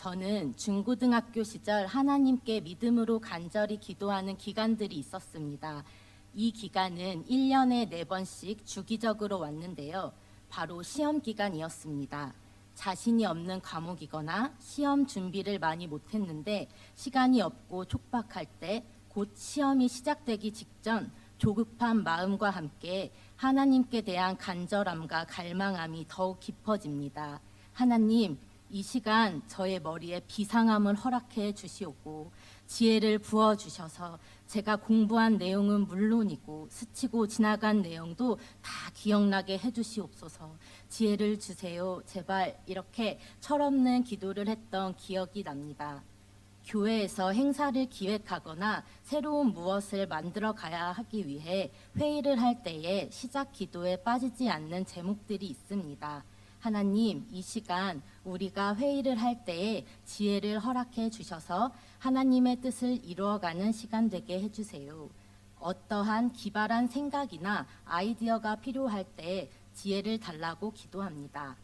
저는 중고등학교 시절 하나님께 믿음으로 간절히 기도하는 기간들이 있었습니다. 이 기간은 1년에 4번씩 주기적으로 왔는데요. 바로 시험 기간이었습니다. 자신이 없는 과목이거나 시험 준비를 많이 못했는데 시간이 없고 촉박할 때 곧 시험이 시작되기 직전 조급한 마음과 함께 하나님께 대한 간절함과 갈망함이 더욱 깊어집니다. 하나님, 이 시간 저의 머리에 비상함을 허락해 주시옵고 지혜를 부어 주셔서 제가 공부한 내용은 물론이고 스치고 지나간 내용도 다 기억나게 해 주시옵소서. 지혜를 주세요. 제발. 이렇게 철없는 기도를 했던 기억이 납니다. 교회에서 행사를 기획하거나 새로운 무엇을 만들어 가야 하기 위해 회의를 할 때에 시작 기도에 빠지지 않는 제목들이 있습니다. 하나님, 이 시간 우리가 회의를 할 때에 지혜를 허락해 주셔서 하나님의 뜻을 이루어가는 시간 되게 해주세요. 어떠한 기발한 생각이나 아이디어가 필요할 때 지혜를 달라고 기도합니다.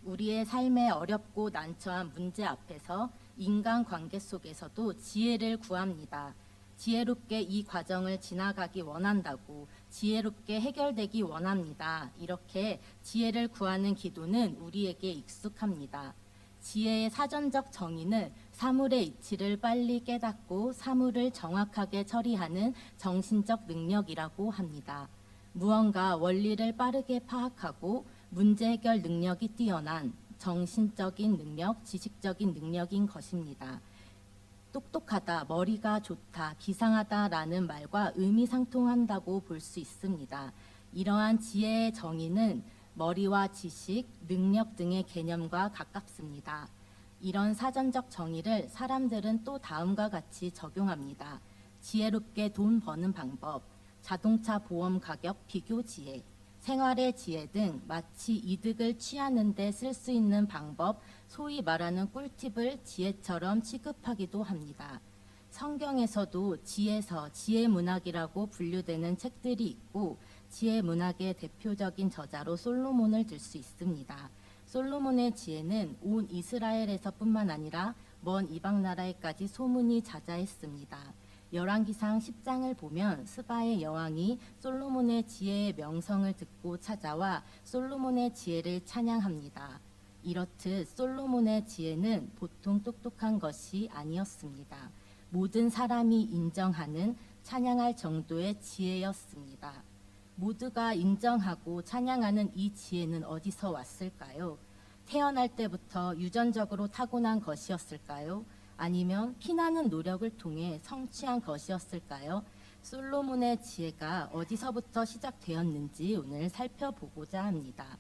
우리의 삶에 어렵고 난처한 문제 앞에서 인간관계 속에서도 지혜를 구합니다. 지혜롭게 이 과정을 지나가기 원한다고, 지혜롭게 해결되기 원합니다. 이렇게 지혜를 구하는 기도는 우리에게 익숙합니다. 지혜의 사전적 정의는 사물의 이치를 빨리 깨닫고 사물을 정확하게 처리하는 정신적 능력이라고 합니다. 무언가 원리를 빠르게 파악하고 문제 해결 능력이 뛰어난 정신적인 능력, 지식적인 능력인 것입니다. 똑똑하다, 머리가 좋다, 비상하다라는 말과 의미상통한다고 볼 수 있습니다. 이러한 지혜의 정의는 머리와 지식, 능력 등의 개념과 가깝습니다. 이런 사전적 정의를 사람들은 또 다음과 같이 적용합니다. 지혜롭게 돈 버는 방법, 자동차 보험 가격 비교 지혜, 생활의 지혜 등 마치 이득을 취하는 데 쓸 수 있는 방법, 소위 말하는 꿀팁을 지혜처럼 취급하기도 합니다. 성경에서도 지혜서, 지혜문학이라고 분류되는 책들이 있고 지혜문학의 대표적인 저자로 솔로몬을 들 수 있습니다. 솔로몬의 지혜는 온 이스라엘에서뿐만 아니라 먼 이방 나라에까지 소문이 자자했습니다. 열왕기상 10장을 보면 스바의 여왕이 솔로몬의 지혜의 명성을 듣고 찾아와 솔로몬의 지혜를 찬양합니다. 이렇듯 솔로몬의 지혜는 보통 똑똑한 것이 아니었습니다. 모든 사람이 인정하는 찬양할 정도의 지혜였습니다. 모두가 인정하고 찬양하는 이 지혜는 어디서 왔을까요? 태어날 때부터 유전적으로 타고난 것이었을까요? 아니면 피나는 노력을 통해 성취한 것이었을까요? 솔로몬의 지혜가 어디서부터 시작되었는지 오늘 살펴보고자 합니다.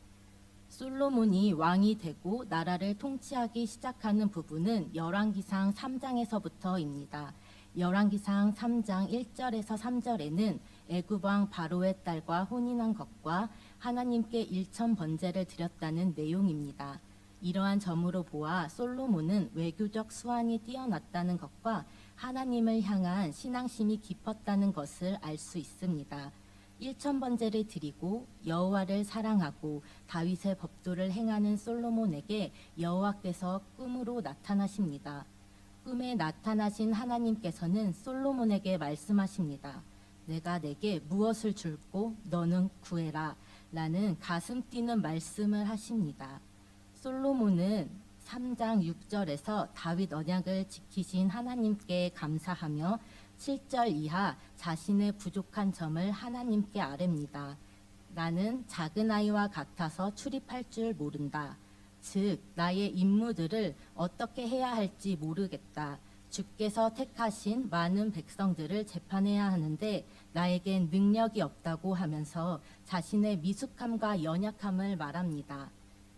솔로몬이 왕이 되고 나라를 통치하기 시작하는 부분은 열왕기상 3장에서부터입니다. 열왕기상 3장 1절에서 3절에는 애굽 왕 바로의 딸과 혼인한 것과 하나님께 일천 번제를 드렸다는 내용입니다. 이러한 점으로 보아 솔로몬은 외교적 수완이 뛰어났다는 것과 하나님을 향한 신앙심이 깊었다는 것을 알 수 있습니다. 일천 번제를 드리고 여호와를 사랑하고 다윗의 법도를 행하는 솔로몬에게 여호와께서 꿈으로 나타나십니다. 꿈에 나타나신 하나님께서는 솔로몬에게 말씀하십니다. 내가 내게 무엇을 줄고 너는 구해라 라는 가슴 뛰는 말씀을 하십니다. 솔로몬은 3장 6절에서 다윗 언약을 지키신 하나님께 감사하며 7절 이하 자신의 부족한 점을 하나님께 아뢰입니다. 나는 작은 아이와 같아서 출입할 줄 모른다. 즉 나의 임무들을 어떻게 해야 할지 모르겠다. 주께서 택하신 많은 백성들을 재판해야 하는데 나에겐 능력이 없다고 하면서 자신의 미숙함과 연약함을 말합니다.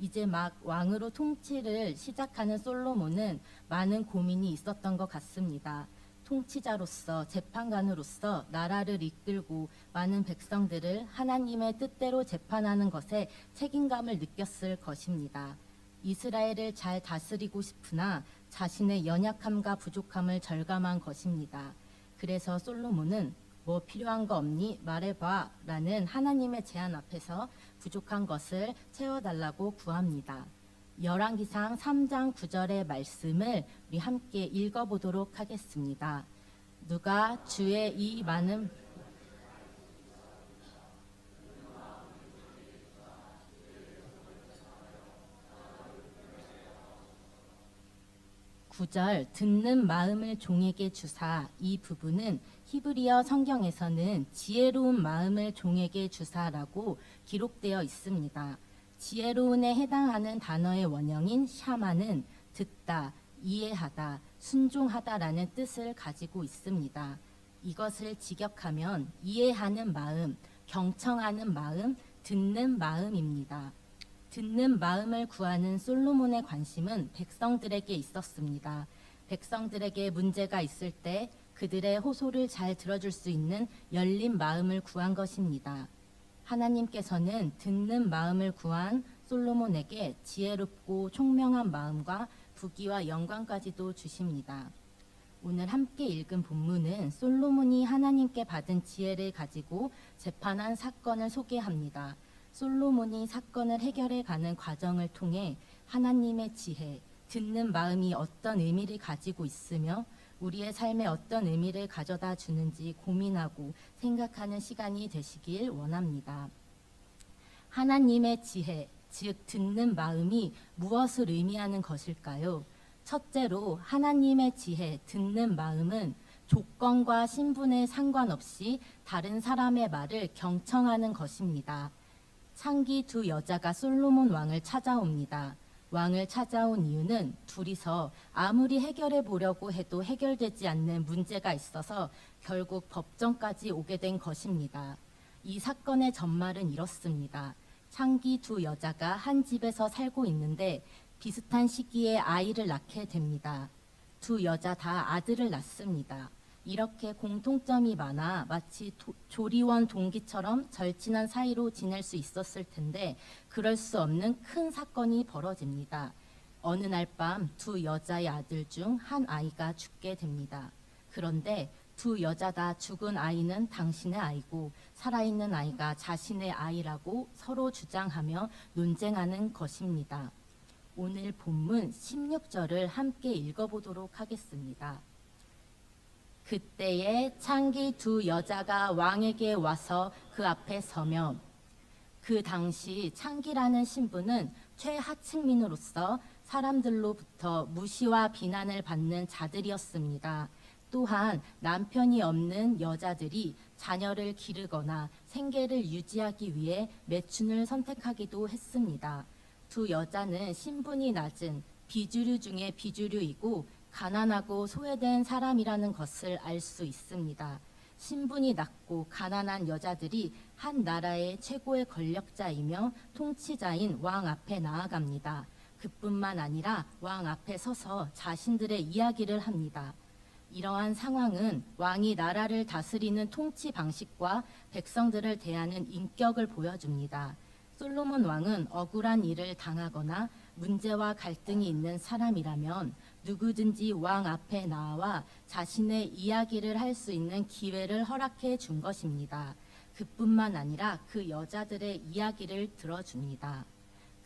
이제 막 왕으로 통치를 시작하는 솔로몬은 많은 고민이 있었던 것 같습니다. 통치자로서, 재판관으로서 나라를 이끌고 많은 백성들을 하나님의 뜻대로 재판하는 것에 책임감을 느꼈을 것입니다. 이스라엘을 잘 다스리고 싶으나 자신의 연약함과 부족함을 절감한 것입니다. 그래서 솔로몬은 뭐 필요한 거 없니? 말해봐 라는 하나님의 제안 앞에서 부족한 것을 채워달라고 구합니다. 열왕기상 3장 9절의 말씀을 우리 함께 읽어보도록 하겠습니다. 누가 주의 이 많은 9절 듣는 마음을 종에게 주사, 이 부분은 히브리어 성경에서는 지혜로운 마음을 종에게 주사라고 기록되어 있습니다. 지혜로운에 해당하는 단어의 원형인 샤마는 듣다, 이해하다, 순종하다라는 뜻을 가지고 있습니다. 이것을 직역하면 이해하는 마음, 경청하는 마음, 듣는 마음입니다. 듣는 마음을 구하는 솔로몬의 관심은 백성들에게 있었습니다. 백성들에게 문제가 있을 때 그들의 호소를 잘 들어줄 수 있는 열린 마음을 구한 것입니다. 하나님께서는 듣는 마음을 구한 솔로몬에게 지혜롭고 총명한 마음과 부귀와 영광까지도 주십니다. 오늘 함께 읽은 본문은 솔로몬이 하나님께 받은 지혜를 가지고 재판한 사건을 소개합니다. 솔로몬이 사건을 해결해 가는 과정을 통해 하나님의 지혜, 듣는 마음이 어떤 의미를 가지고 있으며 우리의 삶에 어떤 의미를 가져다 주는지 고민하고 생각하는 시간이 되시길 원합니다. 하나님의 지혜, 즉 듣는 마음이 무엇을 의미하는 것일까요? 첫째로 하나님의 지혜, 듣는 마음은 조건과 신분에 상관없이 다른 사람의 말을 경청하는 것입니다. 창기 두 여자가 솔로몬 왕을 찾아옵니다. 왕을 찾아온 이유는 둘이서 아무리 해결해 보려고 해도 해결되지 않는 문제가 있어서 결국 법정까지 오게 된 것입니다. 이 사건의 전말은 이렇습니다. 창기 두 여자가 한 집에서 살고 있는데 비슷한 시기에 아이를 낳게 됩니다. 두 여자 다 아들을 낳습니다. 이렇게 공통점이 많아 마치 조리원 동기처럼 절친한 사이로 지낼 수 있었을 텐데 그럴 수 없는 큰 사건이 벌어집니다. 어느 날 밤 두 여자의 아들 중 한 아이가 죽게 됩니다. 그런데 두 여자 다 죽은 아이는 당신의 아이고 살아있는 아이가 자신의 아이라고 서로 주장하며 논쟁하는 것입니다. 오늘 본문 16절을 함께 읽어보도록 하겠습니다. 그때에 창기 두 여자가 왕에게 와서 그 앞에 서며, 그 당시 창기라는 신부는 최하층민으로서 사람들로부터 무시와 비난을 받는 자들이었습니다. 또한 남편이 없는 여자들이 자녀를 기르거나 생계를 유지하기 위해 매춘을 선택하기도 했습니다. 두 여자는 신분이 낮은 비주류 중에 비주류이고 가난하고 소외된 사람이라는 것을 알 수 있습니다. 신분이 낮고 가난한 여자들이 한 나라의 최고의 권력자이며 통치자인 왕 앞에 나아갑니다. 그뿐만 아니라 왕 앞에 서서 자신들의 이야기를 합니다. 이러한 상황은 왕이 나라를 다스리는 통치 방식과 백성들을 대하는 인격을 보여줍니다. 솔로몬 왕은 억울한 일을 당하거나 문제와 갈등이 있는 사람이라면 누구든지 왕 앞에 나와 자신의 이야기를 할 수 있는 기회를 허락해 준 것입니다. 그뿐만 아니라 그 여자들의 이야기를 들어줍니다.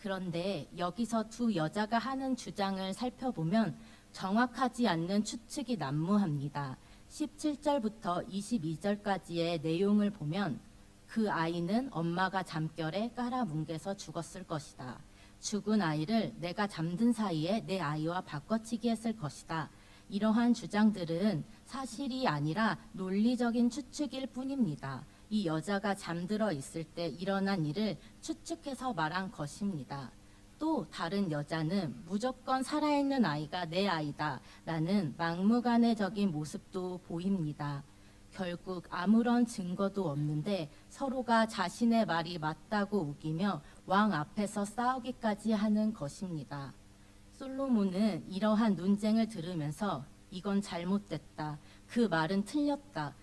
그런데 여기서 두 여자가 하는 주장을 살펴보면 정확하지 않는 추측이 난무합니다. 17절부터 22절까지의 내용을 보면 그 아이는 엄마가 잠결에 깔아뭉개서 죽었을 것이다. 죽은 아이를 내가 잠든 사이에 내 아이와 바꿔치기 했을 것이다. 이러한 주장들은 사실이 아니라 논리적인 추측일 뿐입니다. 이 여자가 잠들어 있을 때 일어난 일을 추측해서 말한 것입니다. 또 다른 여자는 무조건 살아있는 아이가 내 아이다 라는 막무가내적인 모습도 보입니다. 결국 아무런 증거도 없는데 서로가 자신의 말이 맞다고 우기며 왕 앞에서 싸우기까지 하는 것입니다. 솔로몬은 이러한 논쟁을 들으면서 이건 잘못됐다, 그 말은 틀렸다,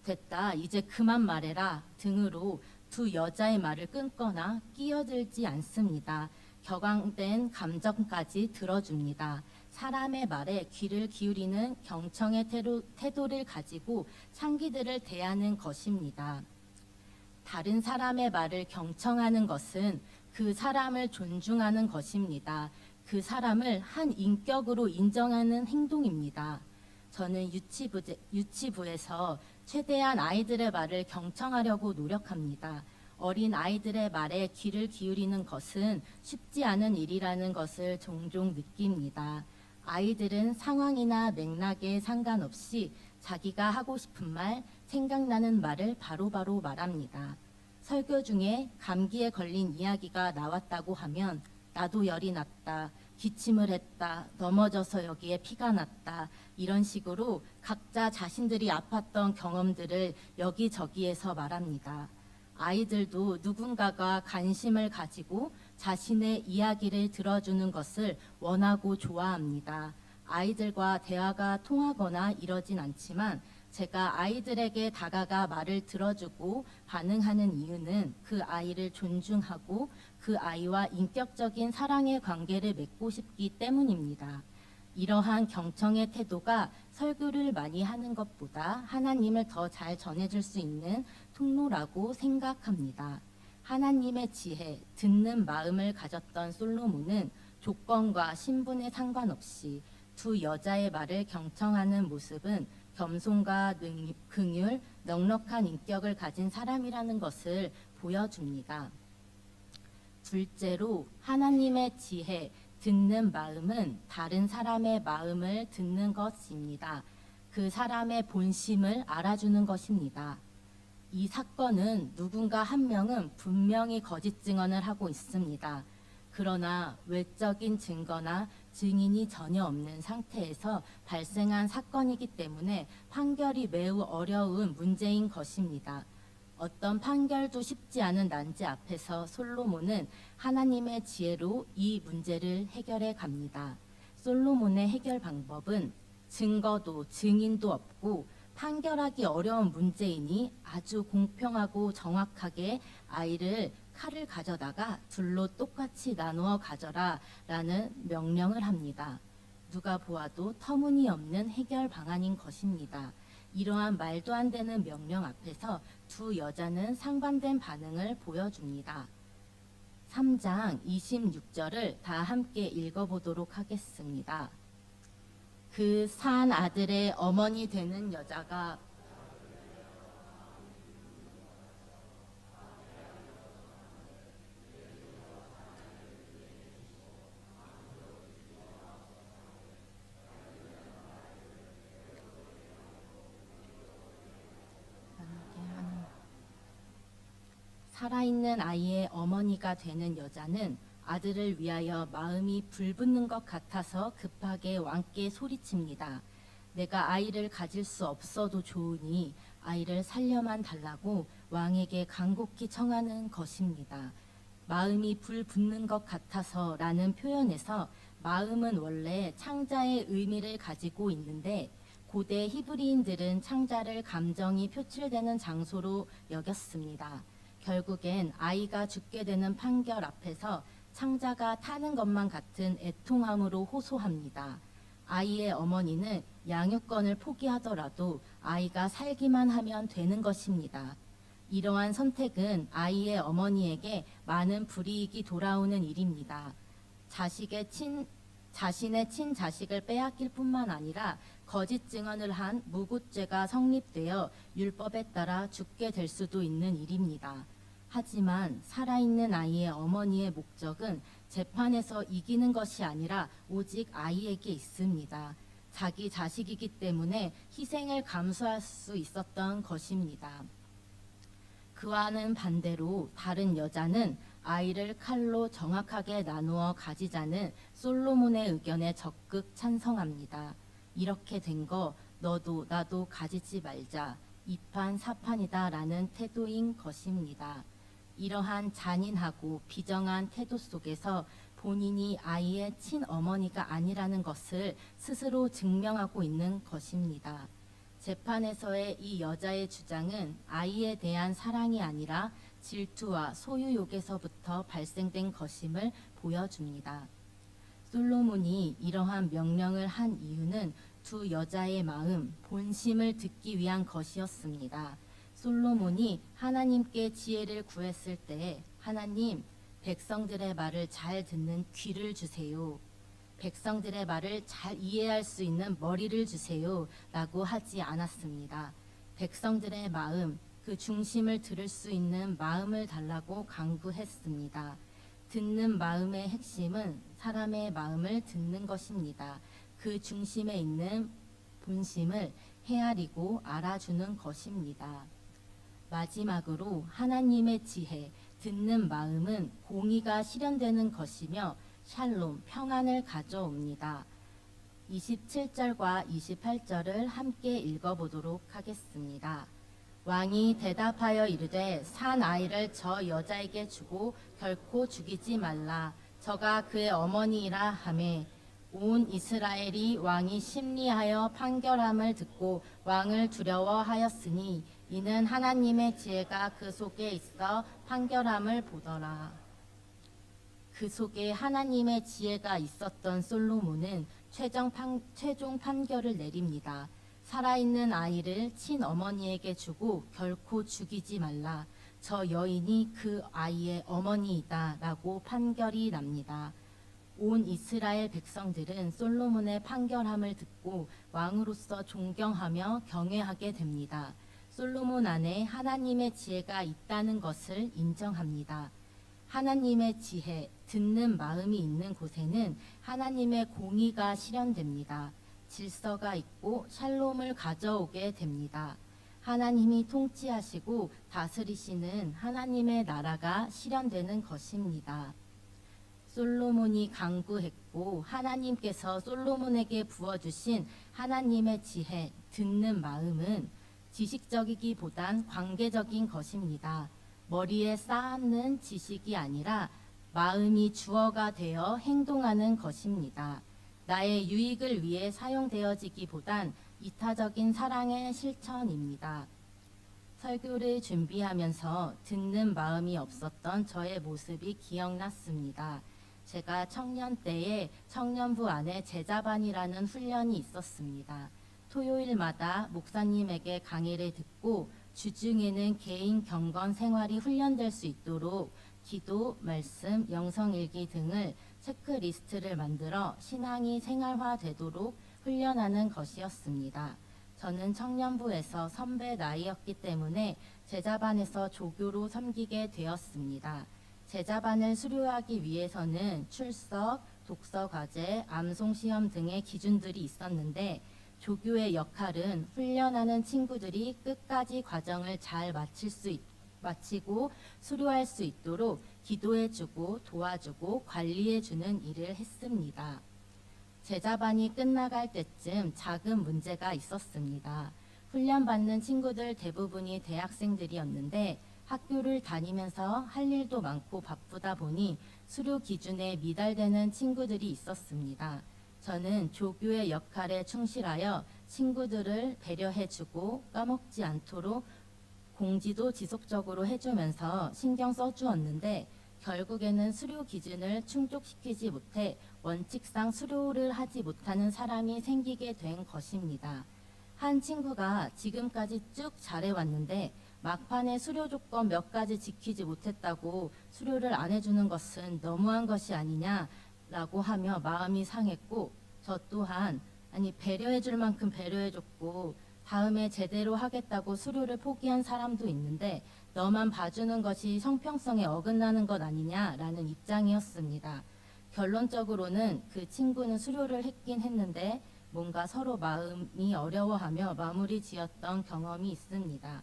됐다, 이제 그만 말해라 등으로 두 여자의 말을 끊거나 끼어들지 않습니다. 격앙된 감정까지 들어줍니다. 사람의 말에 귀를 기울이는 경청의 태도를 가지고 창기들을 대하는 것입니다. 다른 사람의 말을 경청하는 것은 그 사람을 존중하는 것입니다. 그 사람을 한 인격으로 인정하는 행동입니다. 저는 유치부에서 최대한 아이들의 말을 경청하려고 노력합니다. 어린 아이들의 말에 귀를 기울이는 것은 쉽지 않은 일이라는 것을 종종 느낍니다. 아이들은 상황이나 맥락에 상관없이 자기가 하고 싶은 말, 생각나는 말을 바로바로 말합니다. 설교 중에 감기에 걸린 이야기가 나왔다고 하면 나도 열이 났다, 기침을 했다, 넘어져서 여기에 피가 났다, 이런 식으로 각자 자신들이 아팠던 경험들을 여기저기에서 말합니다. 아이들도 누군가가 관심을 가지고 자신의 이야기를 들어주는 것을 원하고 좋아합니다. 아이들과 대화가 통하거나 이러진 않지만 제가 아이들에게 다가가 말을 들어주고 반응하는 이유는 그 아이를 존중하고 그 아이와 인격적인 사랑의 관계를 맺고 싶기 때문입니다. 이러한 경청의 태도가 설교를 많이 하는 것보다 하나님을 더 잘 전해줄 수 있는 통로라고 생각합니다. 하나님의 지혜, 듣는 마음을 가졌던 솔로몬은 조건과 신분에 상관없이 두 여자의 말을 경청하는 모습은 겸손과 긍휼, 넉넉한 인격을 가진 사람이라는 것을 보여줍니다. 둘째로 하나님의 지혜, 듣는 마음은 다른 사람의 마음을 듣는 것입니다. 그 사람의 본심을 알아주는 것입니다. 이 사건은 누군가 한 명은 분명히 거짓 증언을 하고 있습니다. 그러나 외적인 증거나 증인이 전혀 없는 상태에서 발생한 사건이기 때문에 판결이 매우 어려운 문제인 것입니다. 어떤 판결도 쉽지 않은 난제 앞에서 솔로몬은 하나님의 지혜로 이 문제를 해결해 갑니다. 솔로몬의 해결 방법은 증거도 증인도 없고 판결하기 어려운 문제이니 아주 공평하고 정확하게 아이를 칼을 가져다가 둘로 똑같이 나누어 가져라 라는 명령을 합니다. 누가 보아도 터무니없는 해결 방안인 것입니다. 이러한 말도 안 되는 명령 앞에서 두 여자는 상반된 반응을 보여줍니다. 3장 26절을 다 함께 읽어보도록 하겠습니다. 그 산 아들의 어머니 되는 여자가 살아있는 아이의 어머니가 되는 여자는 아들을 위하여 마음이 불붙는 것 같아서 급하게 왕께 소리칩니다. 내가 아이를 가질 수 없어도 좋으니 아이를 살려만 달라고 왕에게 간곡히 청하는 것입니다. 마음이 불붙는 것 같아서 라는 표현에서 마음은 원래 창자의 의미를 가지고 있는데 고대 히브리인들은 창자를 감정이 표출되는 장소로 여겼습니다. 결국엔 아이가 죽게 되는 판결 앞에서 창자가 타는 것만 같은 애통함으로 호소합니다. 아이의 어머니는 양육권을 포기하더라도 아이가 살기만 하면 되는 것입니다. 이러한 선택은 아이의 어머니에게 많은 불이익이 돌아오는 일입니다. 자신의 친자식을 빼앗길 뿐만 아니라 거짓 증언을 한 무고죄가 성립되어 율법에 따라 죽게 될 수도 있는 일입니다. 하지만 살아있는 아이의 어머니의 목적은 재판에서 이기는 것이 아니라 오직 아이에게 있습니다. 자기 자식이기 때문에 희생을 감수할 수 있었던 것입니다. 그와는 반대로 다른 여자는 아이를 칼로 정확하게 나누어 가지자는 솔로몬의 의견에 적극 찬성합니다. 이렇게 된 거 너도 나도 가지지 말자. 이판 사판이다 라는 태도인 것입니다. 이러한 잔인하고 비정한 태도 속에서 본인이 아이의 친어머니가 아니라는 것을 스스로 증명하고 있는 것입니다. 재판에서의 이 여자의 주장은 아이에 대한 사랑이 아니라 질투와 소유욕에서부터 발생된 것임을 보여줍니다. 솔로몬이 이러한 명령을 한 이유는 두 여자의 마음, 본심을 듣기 위한 것이었습니다. 솔로몬이 하나님께 지혜를 구했을 때 하나님, 백성들의 말을 잘 듣는 귀를 주세요. 백성들의 말을 잘 이해할 수 있는 머리를 주세요 라고 하지 않았습니다. 백성들의 마음, 그 중심을 들을 수 있는 마음을 달라고 강구했습니다. 듣는 마음의 핵심은 사람의 마음을 듣는 것입니다. 그 중심에 있는 본심을 헤아리고 알아주는 것입니다. 마지막으로 하나님의 지혜, 듣는 마음은 공의가 실현되는 것이며 샬롬, 평안을 가져옵니다. 27절과 28절을 함께 읽어보도록 하겠습니다. 왕이 대답하여 이르되 산 아이를 저 여자에게 주고 결코 죽이지 말라. 저가 그의 어머니이라 하매 온 이스라엘이 왕이 심리하여 판결함을 듣고 왕을 두려워하였으니 이는 하나님의 지혜가 그 속에 있어 판결함을 보더라. 그 속에 하나님의 지혜가 있었던 솔로몬은 최종 판결을 내립니다. 살아있는 아이를 친어머니에게 주고 결코 죽이지 말라. 저 여인이 그 아이의 어머니이다 라고 판결이 납니다. 온 이스라엘 백성들은 솔로몬의 판결함을 듣고 왕으로서 존경하며 경외하게 됩니다. 솔로몬 안에 하나님의 지혜가 있다는 것을 인정합니다. 하나님의 지혜, 듣는 마음이 있는 곳에는 하나님의 공의가 실현됩니다. 질서가 있고 샬롬을 가져오게 됩니다. 하나님이 통치하시고 다스리시는 하나님의 나라가 실현되는 것입니다. 솔로몬이 강구했고 하나님께서 솔로몬에게 부어주신 하나님의 지혜, 듣는 마음은 지식적이기보단 관계적인 것입니다. 머리에 쌓는 지식이 아니라 마음이 주어가 되어 행동하는 것입니다. 나의 유익을 위해 사용되어지기보단 이타적인 사랑의 실천입니다. 설교를 준비하면서 듣는 마음이 없었던 저의 모습이 기억났습니다. 제가 청년 때에 청년부 안에 제자반이라는 훈련이 있었습니다. 토요일마다 목사님에게 강의를 듣고 주중에는 개인 경건 생활이 훈련될 수 있도록 기도, 말씀, 영성일기 등을 체크리스트를 만들어 신앙이 생활화되도록 훈련하는 것이었습니다. 저는 청년부에서 선배 나이였기 때문에 제자반에서 조교로 섬기게 되었습니다. 제자반을 수료하기 위해서는 출석, 독서 과제, 암송 시험 등의 기준들이 있었는데 조교의 역할은 훈련하는 친구들이 끝까지 과정을 잘 마치고 수료할 수 있도록 기도해주고 도와주고 관리해주는 일을 했습니다. 제자반이 끝나갈 때쯤 작은 문제가 있었습니다. 훈련받는 친구들 대부분이 대학생들이었는데 학교를 다니면서 할 일도 많고 바쁘다 보니 수료 기준에 미달되는 친구들이 있었습니다. 저는 조교의 역할에 충실하여 친구들을 배려해주고 까먹지 않도록 공지도 지속적으로 해주면서 신경 써주었는데 결국에는 수료 기준을 충족시키지 못해 원칙상 수료를 하지 못하는 사람이 생기게 된 것입니다. 한 친구가 지금까지 쭉 잘해왔는데 막판에 수료 조건 몇 가지 지키지 못했다고 수료를 안 해주는 것은 너무한 것이 아니냐라고 하며 마음이 상했고 저 또한 배려해줄 만큼 배려해줬고 다음에 제대로 하겠다고 수료를 포기한 사람도 있는데 너만 봐주는 것이 형평성에 어긋나는 것 아니냐라는 입장이었습니다. 결론적으로는 그 친구는 수료를 했긴 했는데 뭔가 서로 마음이 어려워하며 마무리 지었던 경험이 있습니다.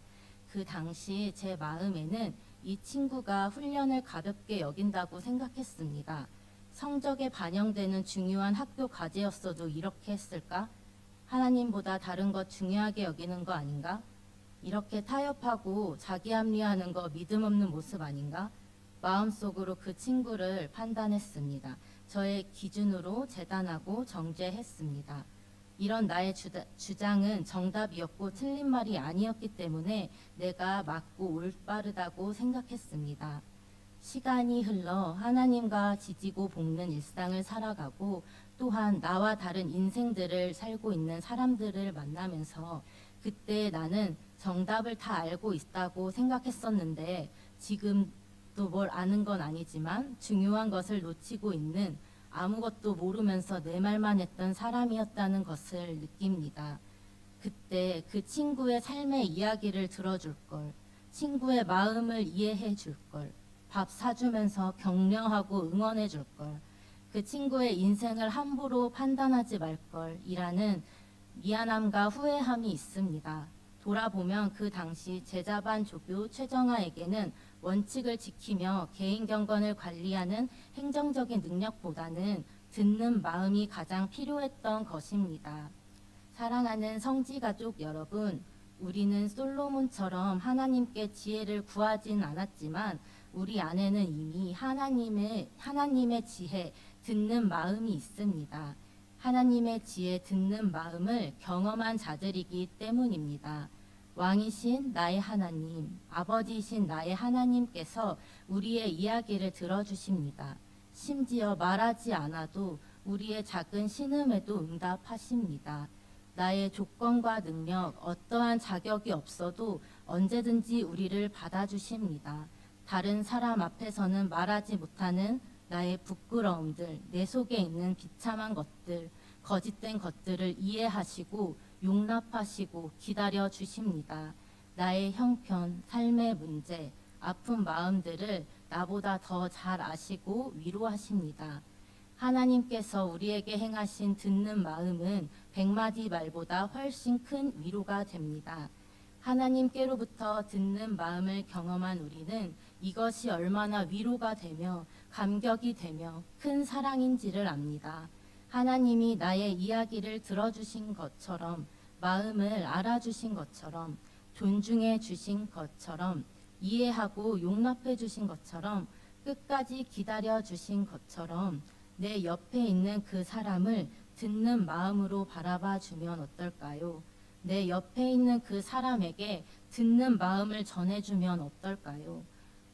그 당시 제 마음에는 이 친구가 훈련을 가볍게 여긴다고 생각했습니다. 성적에 반영되는 중요한 학교 과제였어도 이렇게 했을까? 하나님보다 다른 것 중요하게 여기는 거 아닌가? 이렇게 타협하고 자기 합리화하는 거 믿음 없는 모습 아닌가? 마음속으로 그 친구를 판단했습니다. 저의 기준으로 재단하고 정죄했습니다. 이런 나의 주장은 정답이었고 틀린 말이 아니었기 때문에 내가 맞고 올바르다고 생각했습니다. 시간이 흘러 하나님과 지지고 볶는 일상을 살아가고 또한 나와 다른 인생들을 살고 있는 사람들을 만나면서 그때 나는 정답을 다 알고 있다고 생각했었는데 지금도 뭘 아는 건 아니지만 중요한 것을 놓치고 있는 아무것도 모르면서 내 말만 했던 사람이었다는 것을 느낍니다. 그때 그 친구의 삶의 이야기를 들어줄 걸, 친구의 마음을 이해해 줄 걸, 밥 사주면서 격려하고 응원해 줄 걸, 그 친구의 인생을 함부로 판단하지 말 걸이라는 미안함과 후회함이 있습니다. 돌아보면 그 당시 제자반 조교 최정아에게는 원칙을 지키며 개인 경건을 관리하는 행정적인 능력보다는 듣는 마음이 가장 필요했던 것입니다. 사랑하는 성지가족 여러분, 우리는 솔로몬처럼 하나님께 지혜를 구하진 않았지만 우리 안에는 이미 하나님의 지혜, 듣는 마음이 있습니다. 하나님의 지혜, 듣는 마음을 경험한 자들이기 때문입니다. 왕이신 나의 하나님, 아버지이신 나의 하나님께서 우리의 이야기를 들어주십니다. 심지어 말하지 않아도 우리의 작은 신음에도 응답하십니다. 나의 조건과 능력, 어떠한 자격이 없어도 언제든지 우리를 받아주십니다. 다른 사람 앞에서는 말하지 못하는 나의 부끄러움들, 내 속에 있는 비참한 것들, 거짓된 것들을 이해하시고 용납하시고 기다려 주십니다. 나의 형편, 삶의 문제, 아픈 마음들을 나보다 더 잘 아시고 위로하십니다. 하나님께서 우리에게 행하신 듣는 마음은 100마디 말보다 훨씬 큰 위로가 됩니다. 하나님께로부터 듣는 마음을 경험한 우리는 이것이 얼마나 위로가 되며 감격이 되며 큰 사랑인지를 압니다. 하나님이 나의 이야기를 들어주신 것처럼, 마음을 알아주신 것처럼, 존중해 주신 것처럼, 이해하고 용납해 주신 것처럼, 끝까지 기다려 주신 것처럼 내 옆에 있는 그 사람을 듣는 마음으로 바라봐 주면 어떨까요? 내 옆에 있는 그 사람에게 듣는 마음을 전해주면 어떨까요?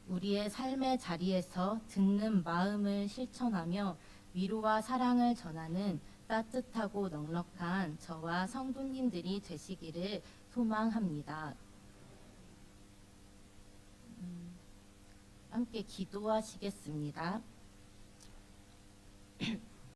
우리의 삶의 자리에서 듣는 마음을 실천하며 위로와 사랑을 전하는 따뜻하고 넉넉한 저와 성도님들이 되시기를 소망합니다. 함께 기도하시겠습니다.